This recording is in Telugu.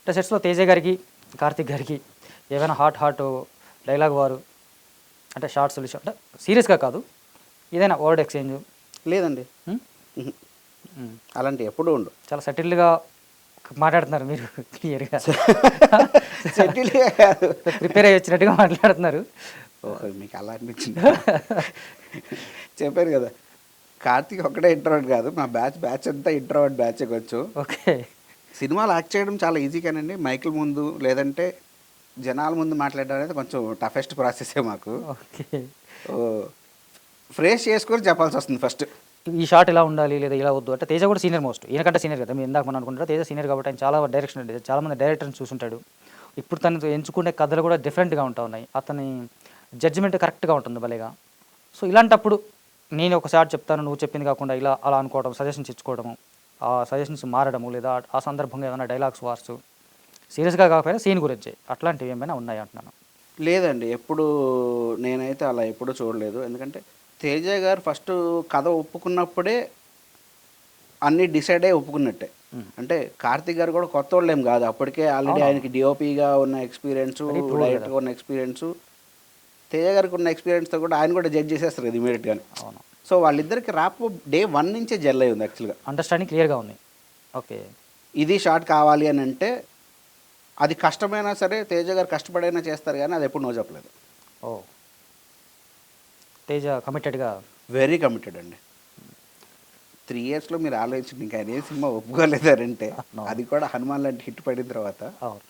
అంటే సెట్స్‌లో తేజ గారికి, కార్తిక్ గారికి ఏవైనా హాట్ డైలాగ్ వారు అంటే షార్ట్స్‌లు అంటే సీరియస్‌గా కాదు. ఏదైనా వర్డ్ ఎక్స్‌చేంజ్ లేదండి. హ్మ్. హుహు. హ్మ్. అలాంటివి ఎప్పుడూ ఉండవు. చాలా సెటిల్డ్‌గా మాట్లాడుతున్నారు మీరు క్లియర్‌గా. సెటిల్‌గా కాదు. ప్రిపేర్ అయ్యి వచ్చినట్టుగా మాట్లాడుతున్నారు. ఓహో! మీకు అలా అనిపించిందా? చెప్పాను కదా! కార్తీక్ ఒక్కడే ఇంట్రోవర్ట్ కాదు. మా బ్యాచ్ అంతా ఇంట్రోవర్ట్ బ్యాచే కొంచెం. ఓకే. సినిమాలో యాక్ట్ చేయడం చాలా ఈజీ కానండి. మైకుల ముందు లేదంటే జనాల ముందు మాట్లాడడం అనేది కొంచెం టఫెస్ట్ ప్రాసెసే మాకు. ఓకే. ఓహ్! ఫ్రేజ్ చేసుకొని చెప్పాల్సొస్తుంది ఫస్ట్. ఈ షాట్ ఇలా ఉండాలి లేదా ఇలా వద్దు అంటే తేజ కూడా సీనియర్ మోస్ట్. ఈయనకంటే సీనియర్ కదా! మీరు ఇందాక మనం అనుకుంటారు తేజ సీనియర్ కాబట్టి ఆయన చాలా డైరెక్షన్ చాలా మంది డైరెక్టర్‌ని చూసుంటాడు. ఇప్పుడు తను ఎంచుకునే కథలు కూడా డిఫరెంట్‌గా ఉంటా ఉన్నాయి. అతని జడ్జ్‌మెంట్ కరెక్ట్‌గా ఉంటుంది భలేగా. సో, ఇలాంటప్పుడు నేను ఒక షాట్ చెప్తాను. నువ్వు చెప్పింది కాకుండా ఇలా అలా అనుకోవడం, సజెషన్స్ ఇచ్చుకోవడము, ఆ సజెషన్స్ మారడము లేదా ఆ సందర్భంగా ఏమైనా డైలాగ్స్ వార్స్ సీరియస్‌గా కాకపోయినా సీన్ గురించే అట్లాంటివి ఏమైనా ఉన్నాయా అంటున్నాను. లేదండి. ఎప్పుడూ నేనైతే అలా ఎప్పుడూ చూడలేదు. ఎందుకంటే తేజ గారు ఫస్టు కథ ఒప్పుకున్నప్పుడే అన్నీ డిసైడ్ అయ్యి ఒప్పుకున్నట్టే. హ్మ్. అంటే కార్తీక్ గారు కూడా కొత్తోళ్ళేం గాదు. అప్పటికే ఆల్రెడీ అవునవును. ఆయనకి డీఓపీగా ఉన్న ఎక్స్‌పీరియన్సు, వెరీ ప్రూవ్డ్ కదా! డైరెక్టర్‌గా ఉన్న ఎక్స్‌పీరియన్సు, తేజ గారికి ఉన్న ఎక్స్‌పీరియన్స్‌తో కూడా ఆయన కూడా జడ్జ్ చేసేస్తారు కదా ఇమ్మీడియేట్‌గానే. అవును. సో, వాళ్ళిద్దరికి ర్యాపో డే 1 నుంచే జెల్ అయ్యి ఉంది యాక్చువల్‌గా. అండర్‌స్టాండింగ్ క్లియర్‌గా ఉంది. ఓకే. ఇది షాట్ కావాలి అనంటే, అది కష్టమైనా సరే తేజ గారు కష్టపడైనా చేస్తారు గానీ అదెప్పుడు నో చెప్పలేదు. ఓహ్! తేజ కమిటెడ్‌గా వెరీ కమిటెడ్ అండి. 3 ఇయర్స్‌లో మీరు ఆలోచించండి. ఇంక ఆయన ఏ సినిమా ఒప్పుకోలేదనంటే, అవును. అది కూడా 'హనుమాన్' లాంటి హిట్ పడిన తర్వాత అవును.